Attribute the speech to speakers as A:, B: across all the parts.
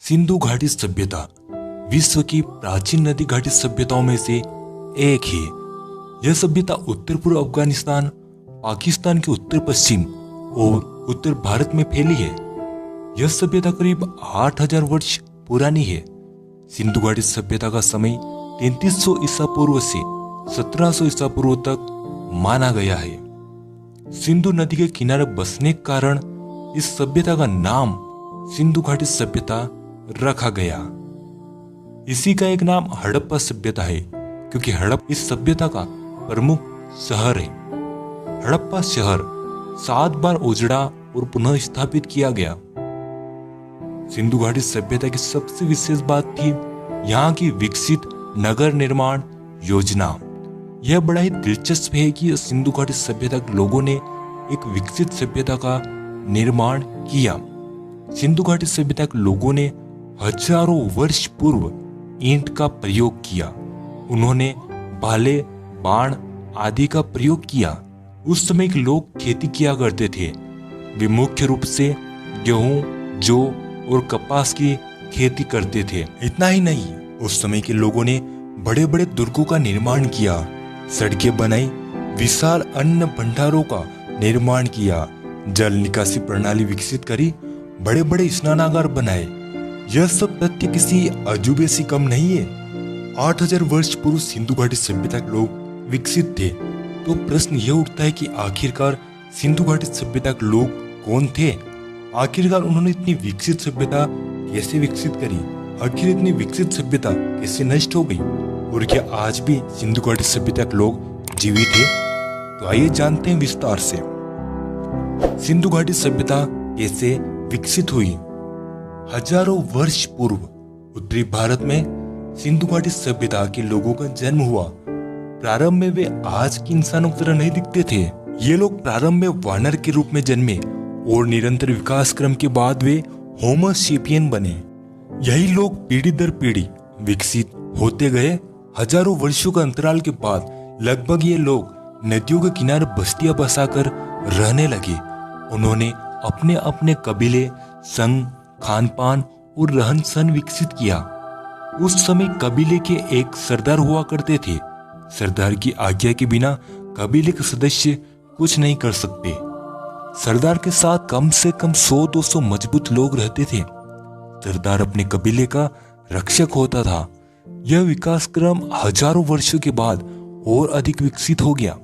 A: सिंधु घाटी सभ्यता विश्व की प्राचीन नदी घाटी सभ्यताओं में से एक है। यह सभ्यता उत्तर पूर्व अफगानिस्तान, पाकिस्तान के उत्तर पश्चिम और उत्तर भारत में फैली है। यह सभ्यता करीब 8000 वर्ष पुरानी है। सिंधु घाटी सभ्यता का समय 3300 ईसा पूर्व से 1700 ईसा पूर्व तक माना गया है। सिंधु नदी के किनारे बसने के कारण इस सभ्यता का नाम सिंधु घाटी सभ्यता रखा गया। इसी का एक नाम हड़प्पा सभ्यता है, क्योंकि हड़प्पा इस सभ्यता का प्रमुख शहर है। हड़प्पा शहर 7 बार उजड़ा और पुनः स्थापित किया गया। सिंधु घाटी सभ्यता की सबसे विशेष बात थी यहाँ की विकसित नगर निर्माण योजना। यह बड़ा ही दिलचस्प है कि सिंधु घाटी सभ्यता के लोगों ने एक विकसित सभ्यता का निर्माण किया। सिंधु घाटी सभ्यता के लोगों ने हजारों वर्ष पूर्व ईंट का प्रयोग किया। उन्होंने भाले, बाण आदि का प्रयोग किया। उस समय के लोग खेती किया करते थे। वे मुख्य रूप से गेहूं, जौ और कपास की खेती करते थे। इतना ही नहीं, उस समय के लोगों ने बड़े बड़े दुर्गों का निर्माण किया, सड़कें बनाई, विशाल अन्न भंडारों का निर्माण किया, जल निकासी प्रणाली विकसित करी, बड़े बड़े स्नानागार बनाए। यह सब तथ्य किसी अजूबे से कम नहीं है। 8000 वर्ष पूर्व सिंधु घाटी सभ्यता के लोग विकसित थे। तो प्रश्न यह उठता है कि आखिरकार सिंधु घाटी सभ्यता के लोग कौन थे? आखिरकार उन्होंने इतनी विकसित सभ्यता कैसे विकसित करी? आखिर इतनी विकसित सभ्यता कैसे नष्ट हो गई? और क्या आज भी सिंधु घाटी सभ्यता के लोग जीवित है? तो आइए जानते हैं विस्तार से। सिंधु घाटी सभ्यता कैसे विकसित हुई? हजारों वर्ष पूर्व उत्तरी भारत में सिंधु घाटी सभ्यता के लोगों का जन्म हुआ। प्रारंभ में वे आज के इंसानों की तरह नहीं दिखते थे। ये लोग प्रारंभ में वानर के रूप में जन्मे और निरंतर विकास क्रम के बाद वे होमो सेपियन बने। यही लोग पीढ़ी दर पीढ़ी विकसित होते गए। हजारों वर्षों का अंतराल के बाद लगभग ये लोग नदियों के किनारे बस्तियां बसाकर रहने लगे। उन्होंने अपने अपने कबीले, संघ, खान पान और रहन सहन विकसित किया। उस समय कबीले के एक सरदार हुआ करते थे। सरदार की आज्ञा के बिना कबीले के सदस्य कुछ नहीं कर सकते। सरदार के साथ कम से कम 100-200 मजबूत लोग रहते थे। सरदार अपने कबीले का रक्षक होता था। यह विकास क्रम हजारों वर्षों के बाद और अधिक विकसित हो गया।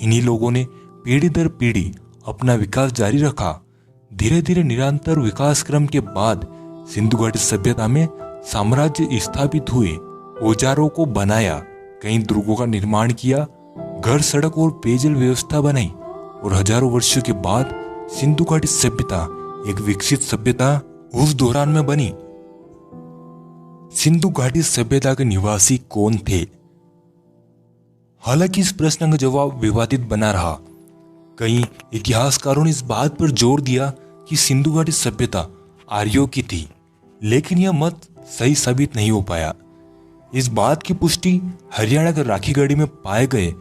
A: इन्हीं लोगों ने पीढ़ी दर पीढ़ी अपना विकास जारी रखा। धीरे धीरे निरंतर विकास क्रम के बाद सिंधु घाटी सभ्यता में साम्राज्य स्थापित हुए। औजारों को बनाया, कई दुर्गों का निर्माण किया, घर, सड़क और पेयजल व्यवस्था बनाई और हजारों वर्षों के बाद सिंधु घाटी सभ्यता एक विकसित सभ्यता उस दौरान में बनी। सिंधु घाटी सभ्यता के निवासी कौन थे? हालांकि इस प्रश्न का जवाब विवादित बना रहा। कई इतिहासकारों ने इस बात पर जोर दिया कि सिंधु घाटी सभ्यता आर्यों की थी, लेकिन यह मत सही साबित नहीं हो पाया। इस बात की पुष्टि हरियाणा के राखीगढ़ी में पाए गए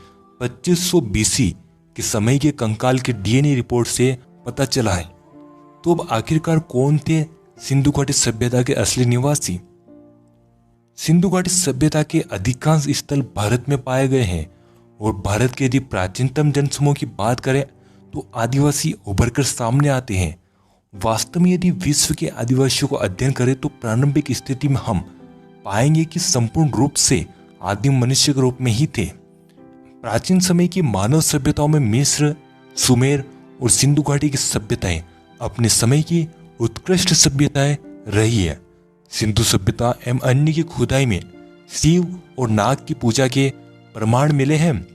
A: 2500 BC के समय के कंकाल के DNA रिपोर्ट से पता चला है। तो अब आखिरकार कौन थे सिंधु घाटी सभ्यता के असली निवासी? सिंधु घाटी सभ्यता के अधिकांश स्थल भारत में पाए गए हैं और भारत के यदि प्राचीनतम जनसमूह की बात करें तो आदिवासी उभर कर सामने आते हैं। वास्तव में यदि विश्व के आदिवासियों को अध्ययन करें तो प्रारंभिक स्थिति में हम पाएंगे कि संपूर्ण रूप से आदिम मनुष्य के रूप में ही थे। प्राचीन समय की मानव सभ्यताओं में मिस्र, सुमेर और सिंधु घाटी की सभ्यताएं अपने समय की उत्कृष्ट सभ्यताएं रही है। सिंधु सभ्यता एवं अन्य की खुदाई में शिव और नाग की पूजा के प्रमाण मिले हैं।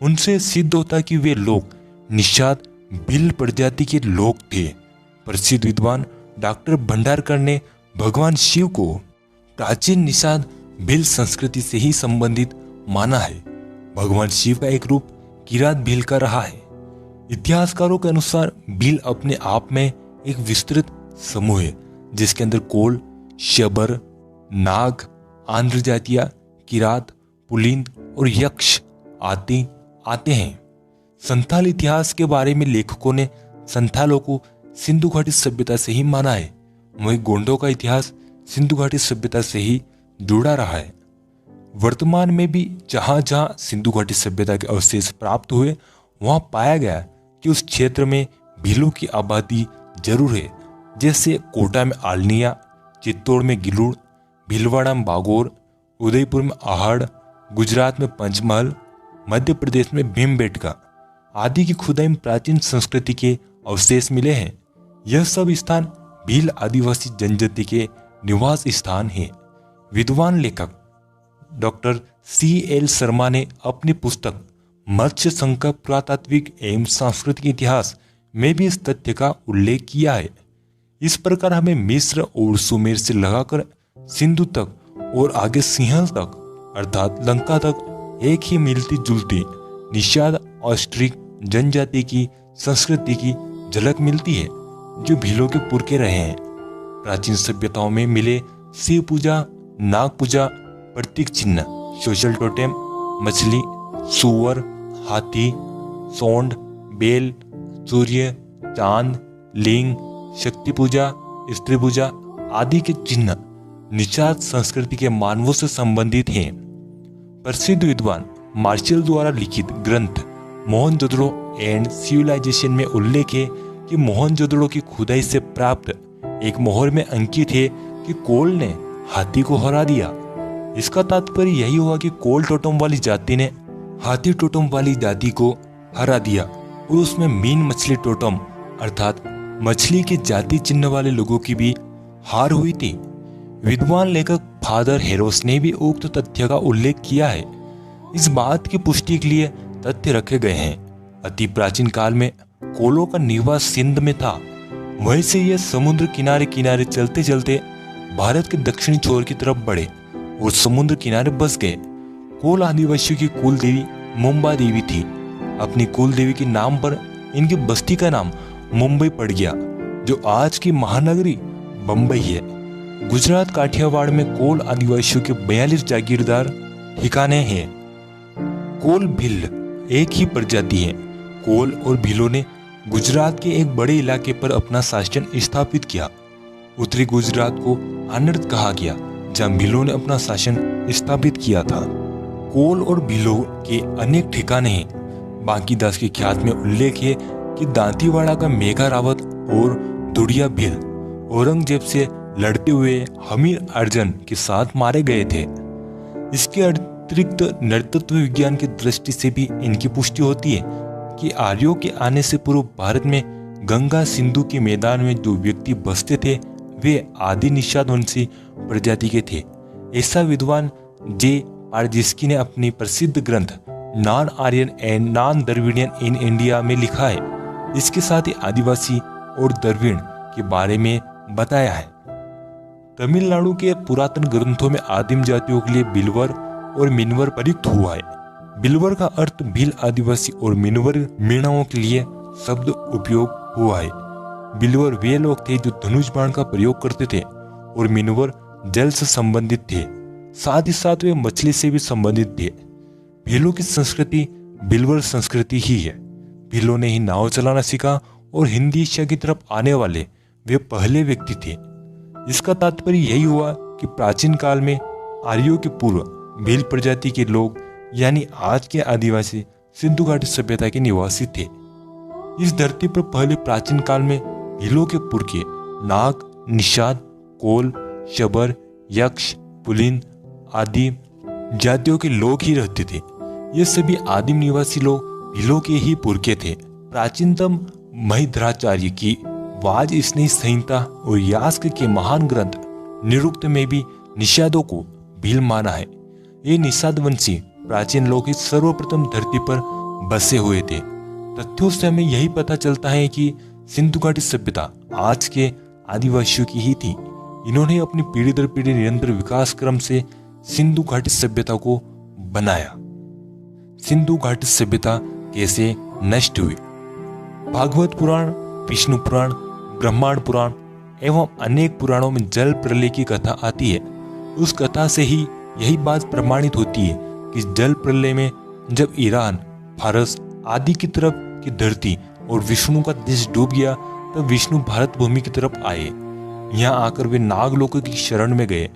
A: उनसे सिद्ध होता कि वे लोग निषाद भील प्रजाति के लोग थे। प्रसिद्ध विद्वान डॉक्टर भंडारकर ने भगवान शिव को प्राचीन निषाद भील संस्कृति से ही संबंधित माना है। भगवान शिव का एक रूप किरात भील का रहा है। इतिहासकारों के अनुसार भील अपने आप में एक विस्तृत समूह है, जिसके अंदर कोल, शबर, नाग, आंध्र जातिया, किरात, पुलिन और यक्ष आते हैं। संथाल इतिहास के बारे में लेखकों ने संथालों को सिंधु घाटी सभ्यता से ही माना है। वहीं गोंडों का इतिहास सिंधु घाटी सभ्यता से ही जुड़ा रहा है। वर्तमान में भी जहां जहां सिंधु घाटी सभ्यता के अवशेष प्राप्त हुए वहां पाया गया कि उस क्षेत्र में भीलों की आबादी जरूर है, जैसे कोटा में आलनिया, चित्तौड़ में गिलुड़, भीलवाड़ा में बागोर, उदयपुर में आहड़, गुजरात में पंचमहल, मध्य प्रदेश में भीमबेटका आदि की खुदाई में प्राचीन संस्कृति के अवशेष मिले हैं। यह सब स्थान भील आदिवासी जनजाति के निवास स्थान हैं। विद्वान लेखक डॉक्टर C.L. शर्मा ने अपनी पुस्तक मत्स्य संघ का पुरातात्विक एवं सांस्कृतिक इतिहास में भी इस तथ्य का उल्लेख किया है। इस प्रकार हमें मिस्र और सुमेर से लगाकर सिंधु तक और आगे सिंहल तक अर्थात लंका तक एक ही मिलती जुलती निषाद ऑस्ट्रिक जनजाति की संस्कृति की झलक मिलती है जो भीलों के पुरखे रहे हैं। प्राचीन सभ्यताओं में मिले शिव पूजा, नाग पूजा, प्रतीक चिन्ह, सोशल टोटेम, मछली, सुअर, हाथी, सोंड, बेल, सूर्य, चांद, लिंग, शक्ति पूजा, स्त्री पूजा आदि के चिन्ह निषाद संस्कृति के मानवों से संबंधित हैं। प्रसिद्ध विद्वान मार्शल द्वारा लिखित ग्रंथ मोहनजोदड़ो एंड सिविलाइजेशन में उल्लेख है कि मोहनजोदड़ो की खुदाई से प्राप्त एक मोहर में अंकित है कि कोल ने हाथी को हरा दिया। इसका तात्पर्य यही हुआ कि कोल टोटम वाली जाति ने हाथी टोटम वाली जाति को हरा दिया और उसमें मीन मछली टोटम अर्थात मछली के जाति चिन्ह वाले लोगों की भी हार हुई थी। विद्वान लेखक फादर हेरोस ने भी उक्त तथ्य का उल्लेख किया है। इस बात की पुष्टि के लिए तथ्य रखे गए हैं। अति प्राचीन काल में कोलों का निवास सिंध में था। वहीं से यह समुद्र किनारे किनारे चलते चलते भारत के दक्षिणी छोर की तरफ बढ़े और समुद्र किनारे बस गए। कोल आदिवासियों की कुल देवी मुंबा देवी थी। अपनी कुल देवी के नाम पर इनकी बस्ती का नाम मुंबई पड़ गया, जो आज की महानगरी बंबई है। गुजरात काठियावाड़ में कोल आदिवासियों के 42 जागीरदार ठिकाने हैं। कोल भील एक ही प्रजाति है। कोल और भीलों ने गुजरात के एक बड़े इलाके पर अपना शासन स्थापित किया। उत्तरी गुजरात को आनर्द कहा गया, जहां भीलों ने अपना शासन स्थापित किया था। कोल और भीलों के अनेक ठिकाने हैं। बांकीदास के ख्यात में उल्लेख है कि दांतीवाड़ा का मेघा रावत और दुड़िया भील औरंगजेब से लड़ते हुए हमीर अर्जन के साथ मारे गए थे। इसके अतिरिक्त नृतत्व विज्ञान की दृष्टि से भी इनकी पुष्टि होती है कि आर्यों के आने से पूर्व भारत में गंगा सिंधु के मैदान में जो व्यक्ति बसते थे वे आदि निषाद वंशी प्रजाति के थे। ऐसा विद्वान जे पारजिस्की ने अपनी प्रसिद्ध ग्रंथ non Aryan and non Dravidian in India में लिखा है। इसके साथ ही आदिवासी और द्रविड़ के बारे में बताया है। तमिलनाडु के पुरातन ग्रंथों में आदिम जातियों के लिए बिलवर और मिनवर प्रयुक्त हुआ है। बिलवर का अर्थ भील आदिवासी और मिनवर मीणाओं के लिए शब्द उपयोग हुआ है। बिलवर वे लोग थे जो धनुष बाण का प्रयोग करते थे और मिनवर जल से संबंधित थे, साथ ही साथ वे मछली से भी संबंधित थे। भीलों की संस्कृति बिलवर संस्कृति ही है। भीलों ने ही नाव चलाना सीखा और हिंदी एशिया की तरफ आने वाले वे पहले व्यक्ति थे। इसका तात्पर्य यही हुआ कि प्राचीन काल में आर्यों के पूर्व भील प्रजाति के लोग यानी आज के आदिवासी सिंधु घाटी सभ्यता के निवासी थे। इस धरती पर पहले प्राचीन काल में भीलों के पुरखे नाग, निषाद, कोल, शबर, यक्ष, पुलिन आदि जातियों के लोग ही रहते थे। ये सभी आदिम निवासी लोग भीलों के ही पुरखे थे। प्राचीनतम महिद्राचार्य की वाज स्नेह संहिता और यास्क के महान ग्रंथ निरुक्त में भी निषादों को भील माना है। ये निषाद वंशी प्राचीन लोग ही सर्वप्रथम धरती पर बसे हुए थे। तथ्यों से हमें यही पता चलता है कि सिंधु घाटी सभ्यता आज के आदिवासियों की ही थी। इन्होंने अपनी पीढ़ी दर पीढ़ी निरंतर विकास क्रम से सिंधु घाटी सभ्यता को बनाया। सिंधु घाटी सभ्यता कैसे नष्ट हुई? भागवत पुराण, विष्णु पुराण, ब्रह्मांड पुराण एवं अनेक पुराणों में जल प्रलय की कथा आती है। उस कथा से ही यही बात प्रमाणित होती है कि जल प्रलय में जब ईरान, फारस आदि की तरफ की धरती और विष्णु का देश डूब गया तब विष्णु भारत भूमि की तरफ आए। यहाँ आकर वे नागलोक की शरण में गए।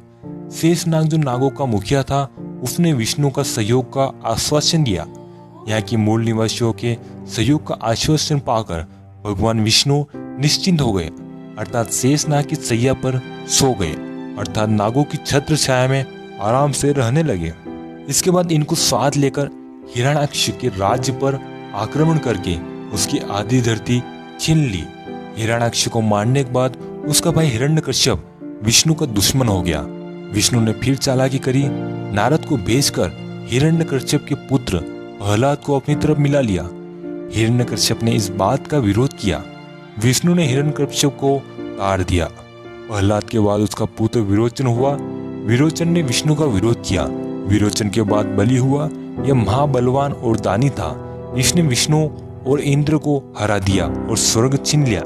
A: शेषनाग जो नागों का मुखिया था, उसने विष्णु का सहयोग का आश्वासन दिया। यहाँ के मूल निवासियों के सहयोग का आश्वासन पाकर भगवान विष्णु निश्चिंत हो गए, अर्थात शेषनाग की सैया पर सो गए, अर्थात नागों की छत्र छाया में आराम से रहने लगे। इसके बाद इनको साथ लेकर हिरण्याक्ष के राज्य पर आक्रमण करके उसकी आधी धरती छीन ली। हिरण्याक्ष को मारने के बाद उसका भाई हिरण्यकश्यप विष्णु का दुश्मन हो गया। विष्णु ने फिर चालाकी करी, नारद को भेजकर हिरण्यकश्यप के पुत्र प्रहलाद को अपनी तरफ मिला लिया। हिरण्यकश्यप ने इस बात का विरोध किया। विष्णु ने हिरण्यकश्यप को ताड़ दिया। प्रहलाद के बाद उसका पुत्र विरोचन हुआ। विरोचन ने विष्णु का विरोध किया। विरोचन के बाद बलि हुआ। यह महाबलवान और दानी था। इसने विष्णु और इंद्र को हरा दिया और स्वर्ग छीन लिया।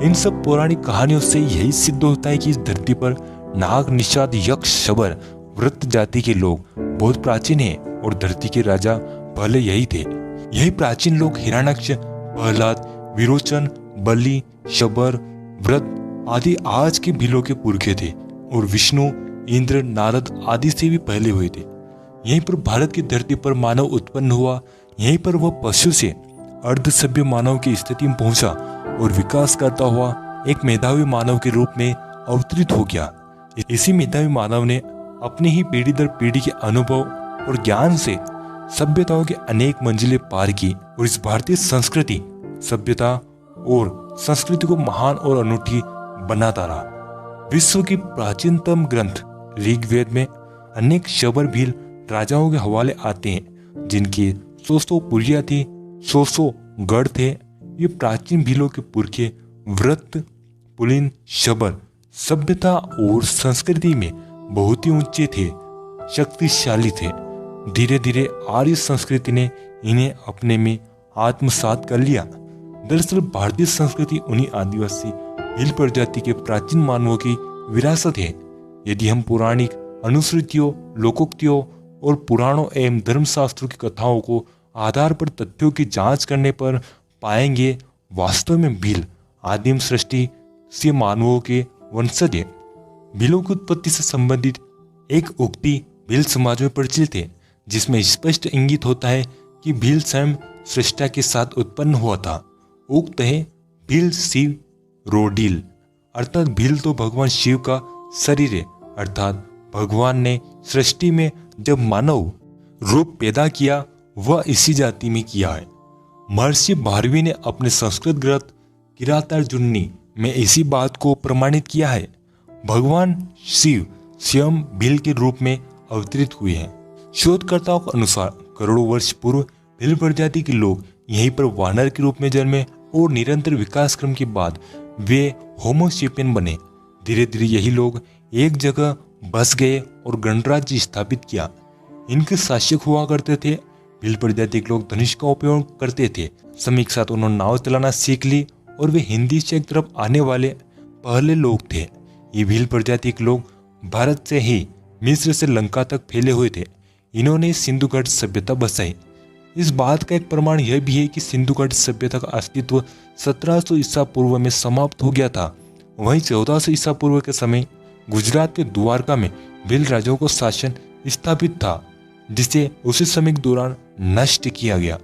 A: इन सब पौराणिक कहानियों से यही सिद्ध होता है कि इस धरती पर नाग, निषाद, यक्ष, शबर, वृत्त जाति के लोग बहुत प्राचीन हैं और धरती के राजा पहले यही थे। यही प्राचीन लोग हिरण्याक्ष, प्रहलाद, विरोचन, बलि, शबर, व्रत आदि आज के भीलों के पुरखे थे और विष्णु, इंद्र, नारद आदि से भी पहले हुए थे। यहीं पर भारत की धरती पर मानव उत्पन्न हुआ। यहीं पर वह पशु से अर्ध सभ्य मानव की स्थिति में पहुंचा और विकास करता हुआ एक मेधावी मानव के रूप में अवतरित हो गया। इसी मेधावी मानव ने अपनी ही पीढ़ी दर पीढ़ी के अनुभव और ज्ञान से सभ्यताओं के अनेक मंजिलें पार की और इस भारतीय संस्कृति, सभ्यता और संस्कृति को महान और अनूठी बनाता रहा। विश्व की प्राचीनतम ग्रंथ ऋग्वेद में अनेक शबर भील राजाओं के हवाले आते हैं, जिनकी 100 पुरिया थी, 100 गढ़ थे। ये प्राचीन भीलों के पुरखे व्रत, पुलिन, शबर सभ्यता और संस्कृति में बहुत ही ऊंचे थे, शक्तिशाली थे। धीरे धीरे आर्य संस्कृति ने इन्हें अपने में आत्मसात कर लिया। दरअसल भारतीय संस्कृति उन्हीं आदिवासी भील प्रजाति के प्राचीन मानवों की विरासत है। यदि हम पौराणिक अनुश्रुतियों, लोकोक्तियों और पुराणों एवं धर्मशास्त्रों की कथाओं को आधार पर तथ्यों की जांच करने पर पाएंगे वास्तव में भील आदिम सृष्टि से मानवों के वंशज है। भीलों की उत्पत्ति से संबंधित एक उक्ति भील समाज में प्रचलित है, जिसमें स्पष्ट इंगित होता है कि भील स्वयं सृष्टा के साथ उत्पन्न हुआ था। उक्त है भील शिव रोडील, अर्थात भील तो भगवान शिव का शरीर है, अर्थात भगवान ने सृष्टि में जब मानव रूप पैदा किया वह इसी जाति में किया है। महर्षि भारवी ने अपने संस्कृत ग्रंथ किरातार्जुनी में इसी बात को प्रमाणित किया है। भगवान शिव स्वयं भील के रूप में अवतरित हुए हैं। शोधकर्ताओं के अनुसार करोड़ों वर्ष पूर्व भील प्रजाति के लोग यहीं पर वानर के रूप में जन्मे और निरंतर विकास क्रम के बाद वे होमोसेपियन बने। धीरे धीरे यही लोग एक जगह बस गए और गणराज्य स्थापित किया। इनके शासक हुआ करते थे। भील प्रजाति के लोग धनुष का उपयोग करते थे। समय के साथ उन्होंने नाव चलाना सीख ली और वे हिंदी से एक तरफ आने वाले पहले लोग थे। ये भील प्रजाति के लोग भारत से ही मिस्र से लंका तक फैले हुए थे। इन्होंने सिंधु घाटी सभ्यता बसाई। इस बात का एक प्रमाण यह भी है कि सिंधु घाटी सभ्यता का अस्तित्व 1700 ईसा पूर्व में समाप्त हो गया था। वहीं 1400 ईसा पूर्व के समय गुजरात के द्वारका में भील राजाओं को शासन स्थापित था, जिसे उसी समय के दौरान नष्ट किया गया।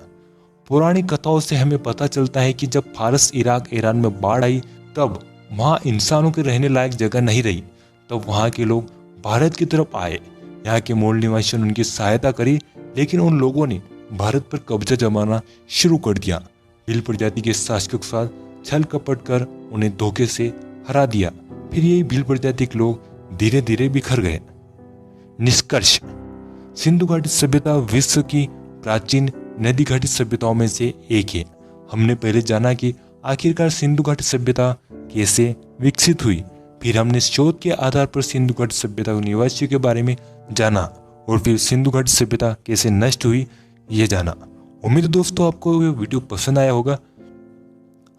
A: पौराणिक कथाओं से हमें पता चलता है कि जब फारस, इराक, ईरान में बाढ़ आई तब वहां इंसानों के रहने लायक जगह नहीं रही। तब वहां के लोग भारत की तरफ आए। यहाँ के मूल निवासियों ने उनकी सहायता करी, लेकिन उन लोगों ने भारत पर कब्जा जमाना शुरू कर दिया। भील प्रजाति के शासकों के साथ छल कपट कर उन्हें धोखे से हरा दिया। फिर यही भील प्रजाति के लोग धीरे धीरे बिखर गए। निष्कर्ष, सिंधु घाटी सभ्यता विश्व की प्राचीन नदी घाटी सभ्यताओं में से एक है। हमने पहले जाना कि आखिरकार सिंधु घाटी सभ्यता कैसे विकसित हुई। फिर हमने शोध के आधार पर सिंधु घाटी सभ्यता के निवासियों के बारे में जाना और फिर सिंधु घाटी सभ्यता कैसे नष्ट हुई ये जाना। उम्मीद है दोस्तों आपको ये वीडियो पसंद आया होगा।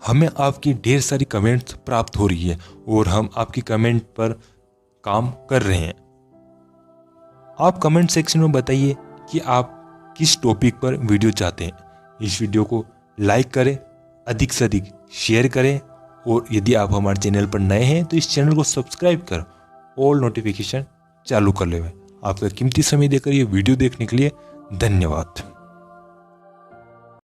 A: हमें आपकी ढेर सारी कमेंट्स प्राप्त हो रही है और हम आपकी कमेंट पर काम कर रहे हैं। आप कमेंट सेक्शन में बताइए कि आप किस टॉपिक पर वीडियो चाहते हैं। इस वीडियो को लाइक करें, अधिक से अधिक शेयर करें और यदि आप हमारे चैनल पर नए हैं तो इस चैनल को सब्सक्राइब कर ऑल नोटिफिकेशन चालू कर ले। आपका कीमती समय देकर ये वीडियो देखने के लिए धन्यवाद।